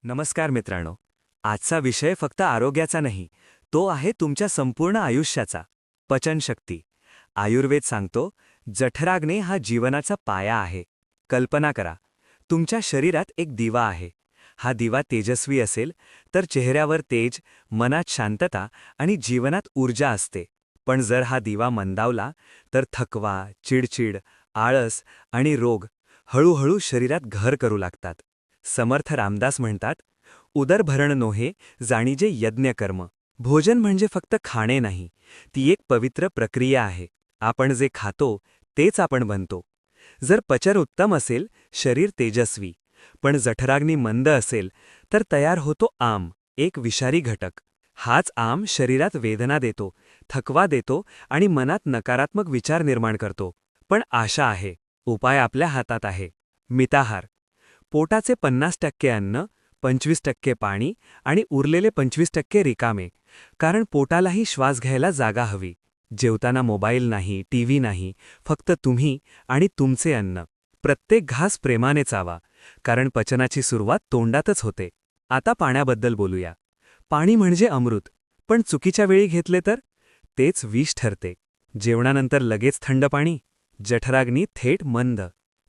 नमस्कार मित्रांनो. आजचा विषय फक्त आरोग्याचा नाही, तो आहे तुमच्या संपूर्ण आयुष्याचा. पचनशक्ती. आयुर्वेद सांगतो, जठराग्नी हा जीवनाचा पाया आहे. कल्पना करा, तुमच्या शरीरात एक दिवा आहे. हा दिवा तेजस्वी असेल तर चेहऱ्यावर तेज, मनात शांतता आणि जीवनात ऊर्जा असते. पण जर हा दिवा मंदावला तर थकवा, चिडचिड, आळस आणि रोग हळूहळू शरीरात घर करू लागतात. समर्थ रामदास म्हणतात, उदर भरण नोहे जाणीजे यज्ञ कर्म. भोजन म्हणजे फक्त खाणे नाही, ती एक पवित्र प्रक्रिया आहे. आपण जे खातो तेच आपण बनतो. जर पचन उत्तम असेल, शरीर तेजस्वी. पण जठराग्नी मंद असेल तर तयार होतो आम, एक विषारी घटक. हाच आम शरीरात वेदना देतो, थकवा देतो आणि मनात नकारात्मक विचार निर्माण करतो. पण आशा आहे, उपाय आपल्या हातात आहे. मिताहार. पोटाचे 50% अन्न, 25% पाणी आणि उरलेले 25% रिकामे. कारण पोटालाही श्वास घ्यायला जागा हवी. जेवताना मोबाईल नाही, टीव्ही नाही, फक्त तुम्ही आणि तुमचे अन्न. प्रत्येक घास प्रेमाने चावा, कारण पचनाची सुरुवात तोंडातच होते. आता पाण्याबद्दल बोलूया. पाणी म्हणजे अमृत, पण चुकीच्या वेळी घेतले तर तेच विष ठरते. जेवणानंतर लगेच थंड पाणी, जठराग्नी थेट मंद.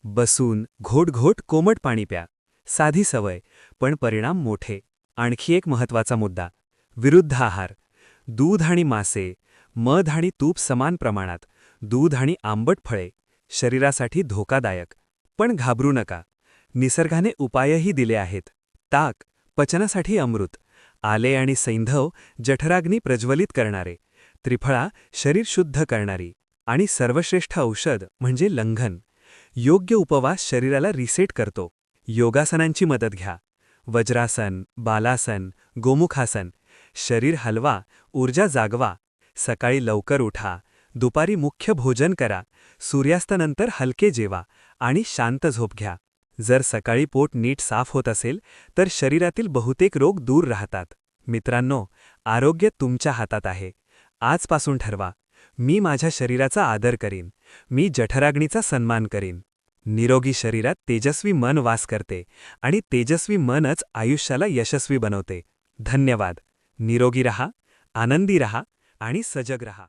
बसून घोट कोमट पाणी प्या. साधी सवय, पण परिणाम मोठे. आणखी एक महत्त्वाचा मुद्दा, विरुद्ध आहार. दूध आणि मासे, मध आणि तूप समान प्रमाणात. दूध आणि आंबट फळे शरीरासाठी धोकादायक. पण घाबरू नका, निसर्गाने उपायही दिले आहेत. ताक, पचनासाठी अमृत. आले आणि सैंधव, जठराग्नी प्रज्वलित करणारे. त्रिफळा, शरीर शुद्ध करणारी. आणि सर्वश्रेष्ठ औषध म्हणजे लंघन. योग्य उपवास शरीराला रिसेट करतो. योगासनांची मदत घ्या. वज्रासन, बालासन, गोमुखासन. शरीर हलवा, ऊर्जा जागवा. सकाळी लवकर उठा, दुपारी मुख्य भोजन करा, सूर्यास्तानंतर हलके जेवा आणि शांत झोप घ्या. जर सकाळी पोट नीट साफ होत असेल तर शरीरातील बहुतेक रोग दूर राहतात. मित्रांनो, आरोग्य तुमच्या हातात आहे. आजपासून ठरवा, मी माझ्या शरीराचा आदर करीन. मी जठराग्नीचा सन्मान करीन. निरोगी शरीरात तेजस्वी मन वास करते आणि तेजस्वी मनच आयुष्याला यशस्वी बनवते. धन्यवाद. निरोगी रहा, आनंदी रहा आणि सजग रहा.